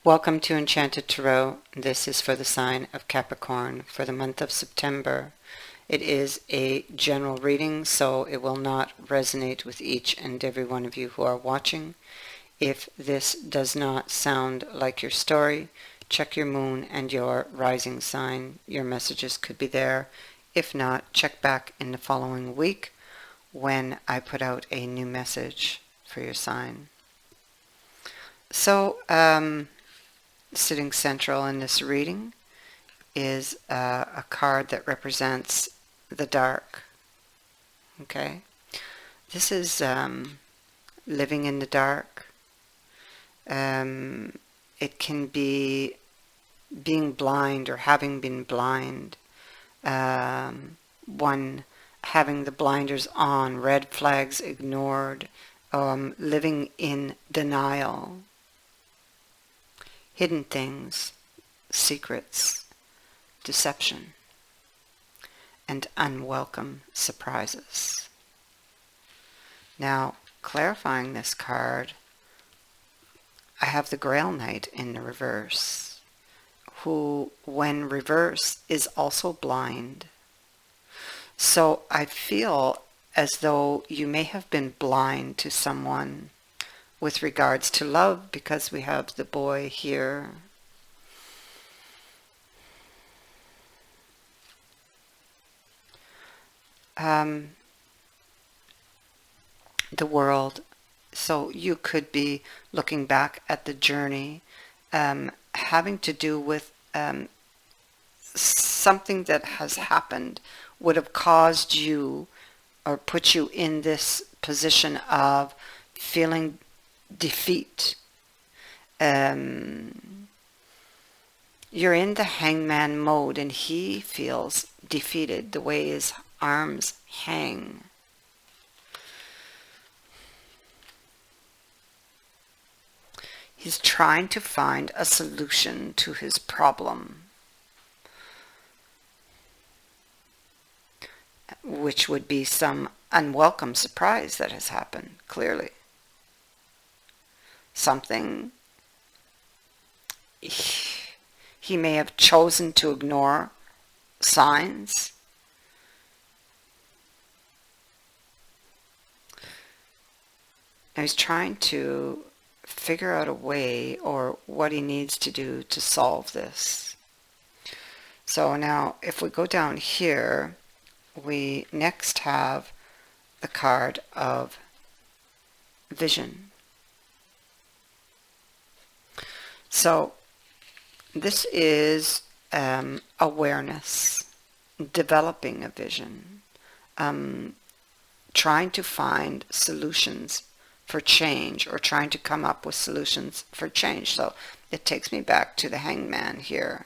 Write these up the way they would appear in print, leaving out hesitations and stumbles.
Welcome to Enchanted Tarot. This is for the sign of Capricorn for the month of September. It is a general reading, so it will not resonate with each and every one of you who are watching. If this does not sound like your story, check your moon and your rising sign. Your messages could be there. If not, check back in the following week when I put out a new message for your sign. So, sitting central in this reading is a card that represents the dark. Okay? This is living in the dark. It can be being blind or having been blind. One having the blinders on, red flags ignored, living in denial. Hidden things, secrets, deception, and unwelcome surprises. Now, clarifying this card, I have the Grail Knight in the reverse, who, when reversed, is also blind. So I feel as though you may have been blind to someone with regards to love, because we have the boy here. The world. So you could be looking back at the journey, having to do with something that has happened, would have caused you or put you in this position of feeling defeat. You're in the hangman mode and he feels defeated the way his arms hang. He's trying to find a solution to his problem, which would be some unwelcome surprise that has happened, clearly. Something he may have chosen to ignore signs. And he's trying to figure out a way or what he needs to do to solve this. So now if we go down here, we next have the card of vision. So this is awareness, developing a vision, trying to find solutions for change, or trying to come up with solutions for change. So it takes me back to the hangman here.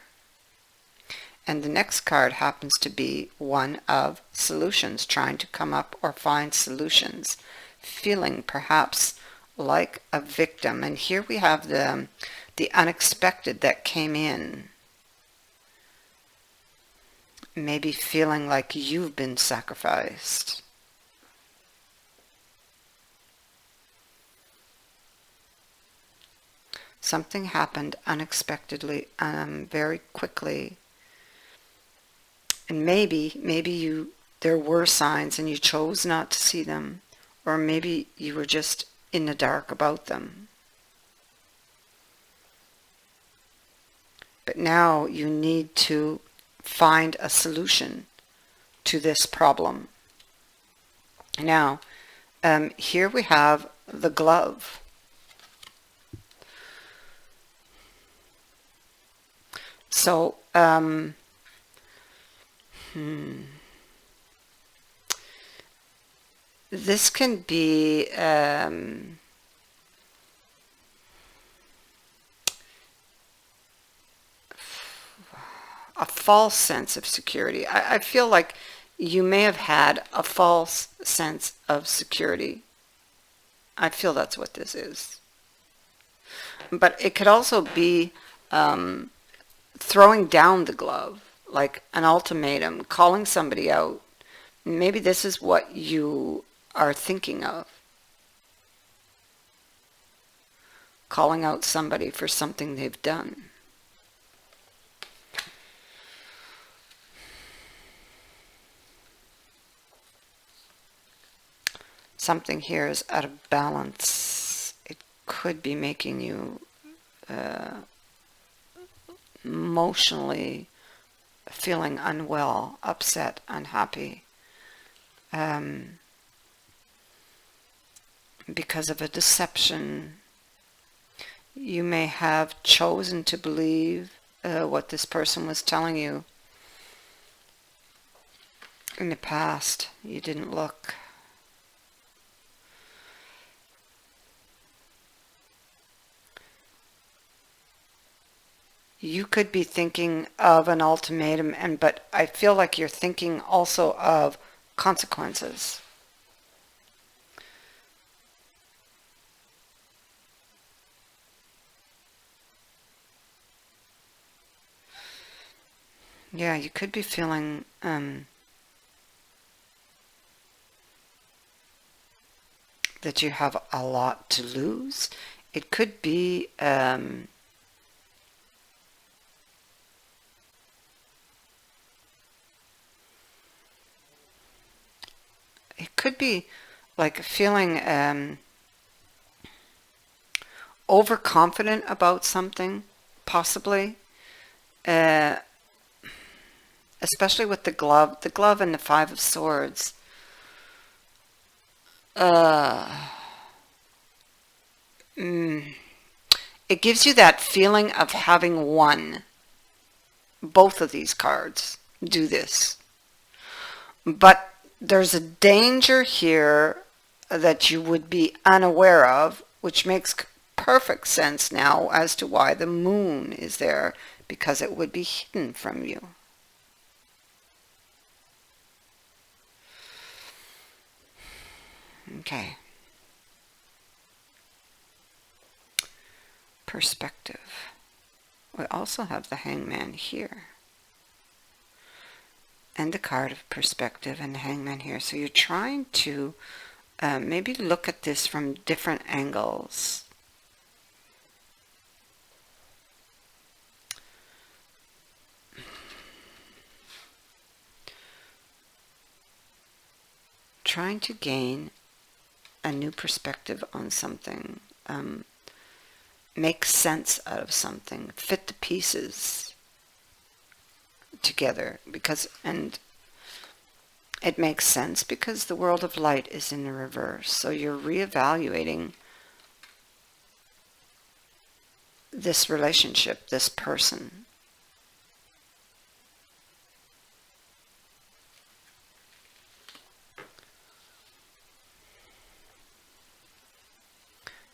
And the next card happens to be one of solutions, trying to come up or find solutions, feeling perhaps like a victim. And here we have the unexpected that came in. Maybe feeling like you've been sacrificed. Something happened unexpectedly, very quickly. And maybe there were signs and you chose not to see them, or maybe you were just in the dark about them. But now you need to find a solution to this problem. Now, here we have the glove. So, this can be a false sense of security. I feel like you may have had a false sense of security. I feel that's what this is. But it could also be throwing down the glove, like an ultimatum, calling somebody out. Maybe this is what you are thinking of. calling out somebody for something they've done. Something here is out of balance. It could be making you emotionally feeling unwell, upset, unhappy, because of a deception. You may have chosen to believe what this person was telling you in the past. You didn't look. You could be thinking of an ultimatum, but I feel like you're thinking also of consequences. Yeah, you could be feeling that you have a lot to lose. It could be like feeling overconfident about something, possibly. Especially with the glove and the Five of Swords. It gives you that feeling of having won. Both of these cards do this. But there's a danger here that you would be unaware of, which makes perfect sense now as to why the moon is there, because it would be hidden from you. Okay. Perspective. We also have the Hangman here. And the card of perspective and the Hangman here. So you're trying to maybe look at this from different angles. Trying to gain a new perspective on something. Make sense out of something. Fit the pieces together, and it makes sense because the world of light is in the reverse. So you're reevaluating this relationship, this person.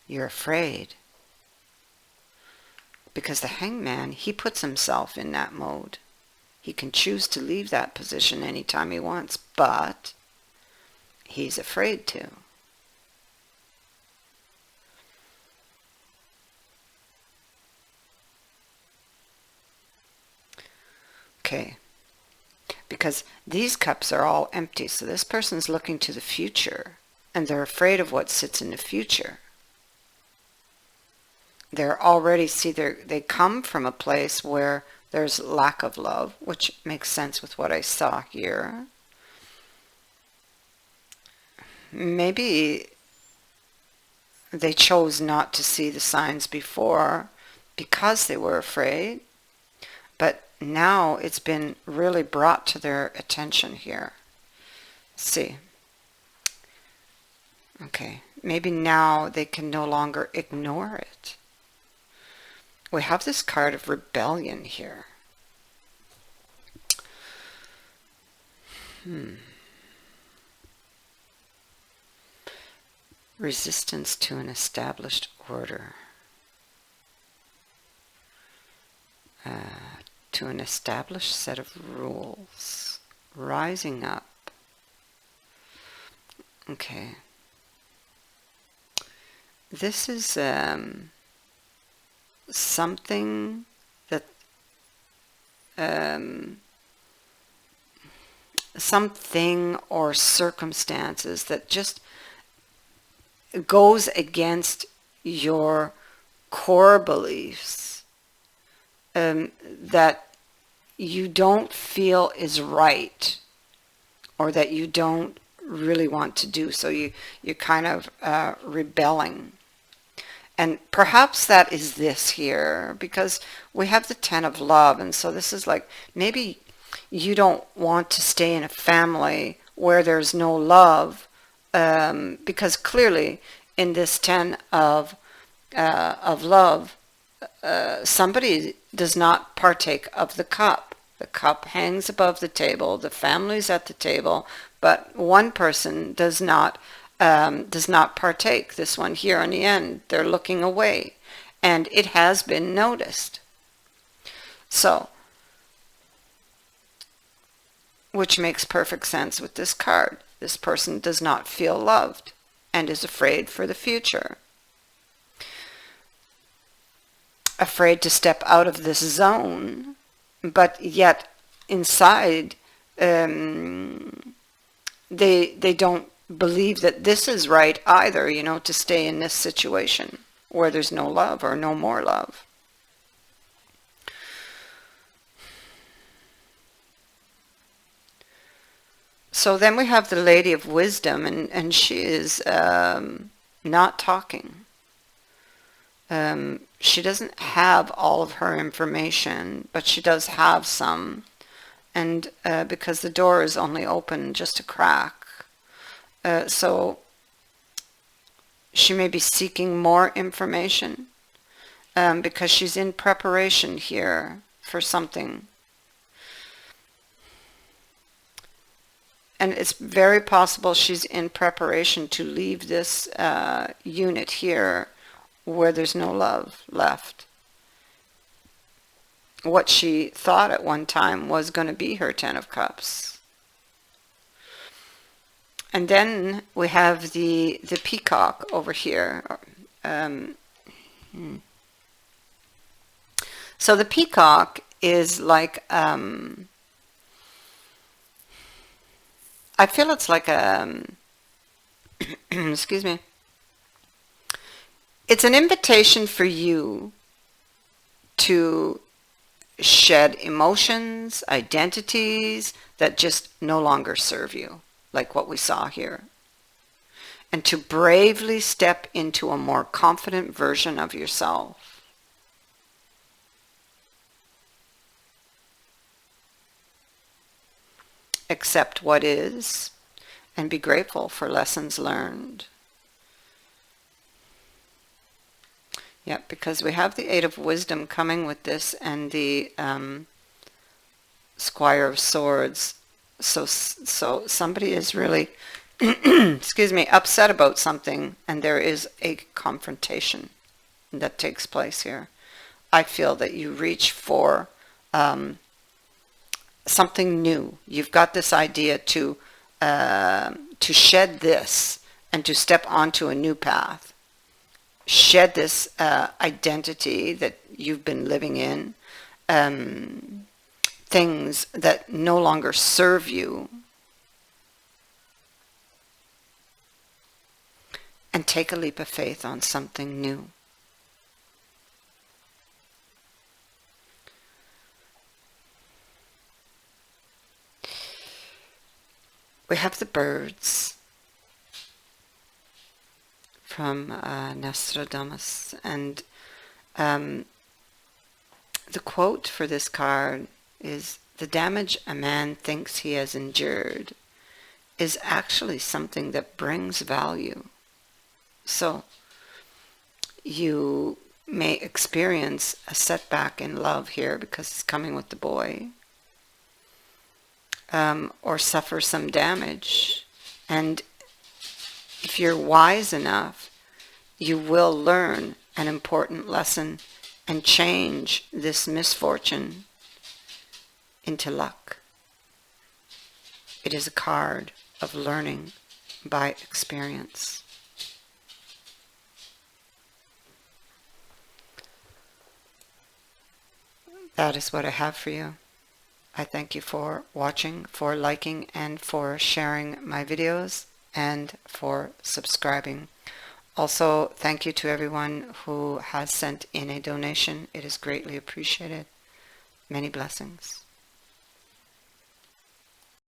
You're afraid because the Hangman, he puts himself in that mode. He can choose to leave that position anytime he wants, but he's afraid to. Okay. Because these cups are all empty, so this person's looking to the future, and they're afraid of what sits in the future. They're already, they come from a place where there's lack of love, which makes sense with what I saw here. Maybe they chose not to see the signs before because they were afraid, but now it's been really brought to their attention here. Let's see. Okay, maybe now they can no longer ignore it. We have this card of rebellion here. Resistance to an established order. To an established set of rules. Rising up. Okay. This is something that something or circumstances that just goes against your core beliefs that you don't feel is right, or that you don't really want to do. So you're kind of rebelling. And perhaps that is this here, because we have the Ten of Love, and so this is like, maybe you don't want to stay in a family where there's no love, because clearly in this Ten of Love, somebody does not partake of the cup. The cup hangs above the table, the family's at the table, but one person does not partake. This one here on the end, they're looking away, and it has been noticed. So, which makes perfect sense with this card. This person does not feel loved and is afraid for the future. Afraid to step out of this zone, but yet inside they don't believe that this is right either, you know, to stay in this situation where there's no love or no more love. So then we have the Lady of Wisdom, and she is not talking. She doesn't have all of her information, but she does have some. And because the door is only open just a crack, so she may be seeking more information, because she's in preparation here for something. And it's very possible she's in preparation to leave this unit here where there's no love left. What she thought at one time was going to be her Ten of Cups. And then we have the Peacock over here. So the Peacock is like, I feel it's like a, excuse me, it's an invitation for you to shed emotions, identities that just no longer serve you, like what we saw here, and to bravely step into a more confident version of yourself. Accept what is and be grateful for lessons learned. Yep, because we have the Eight of Wisdom coming with this, and the Squire of Swords. So somebody is really, excuse me, upset about something, and there is a confrontation that takes place here. I feel that you reach for something new. You've got this idea to shed this and to step onto a new path. Shed this identity that you've been living in, things that no longer serve you, and take a leap of faith on something new. We have the birds from Nostradamus, and the quote for this card is, "The damage a man thinks he has endured is actually something that brings value." So you may experience a setback in love here because it's coming with the boy, or suffer some damage, and if you're wise enough, you will learn an important lesson and change this misfortune into luck. It is a card of learning by experience. That is what I have for you. I thank you for watching, for liking, and for sharing my videos, and for subscribing. Also, thank you to everyone who has sent in a donation. It is greatly appreciated. Many blessings.